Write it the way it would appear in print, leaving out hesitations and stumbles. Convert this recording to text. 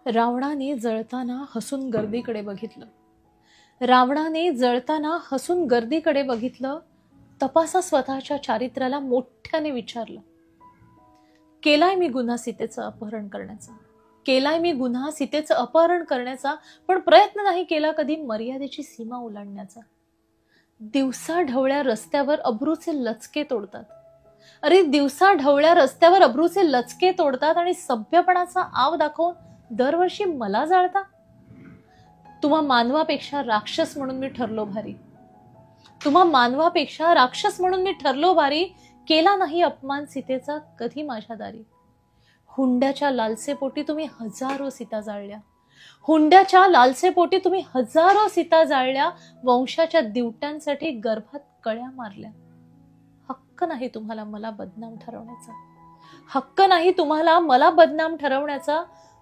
रावणाने जळताना हसून गर्दीकडे बघितलं. रावणाने जळताना हसून गर्दीकडे बघितलं. तपासा स्वतःच्या चारित्र्याला मोठ्याने विचारलं. केलाय मी गुन्हा सीतेचं अपहरण करण्याचा, केलाय मी गुन्हा सीतेचं अपहरण करण्याचा, पण प्रयत्न नाही केला कधी मर्यादेची सीमा ओलांडण्याचा. दिवसा ढवळ्या रस्त्यावर अब्रूचे लचके तोडतात. अरे दिवसा ढवळ्या रस्त्यावर अब्रूचे लचके तोडतात आणि सभ्यपणाचा आव दाखवून दरवर्षी मला जाळता. तुम्हा मानवापेक्षा राक्षस म्हणून मी ठरलो भारी, तुम्हा मानवापेक्षा राक्षस म्हणून मी ठरलो भारी. केला नाही अपमान सीतेचा कधी माझ्या दारी. हुंड्याच्या लालसेपोटी तुम्ही हजारो सीता जाळल्या, हुंड्याच्या लालसेपोटी तुम्ही हजारो सीता जाळल्या. वंशाच्या दिवट्यांसाठी गर्भात कळ्या मारल्या. हक्क नाही तुम्हाला मला बदनाम ठरवण्याचा, हक्क नाही तुम्हाला मला बदनाम ठरवण्याचा.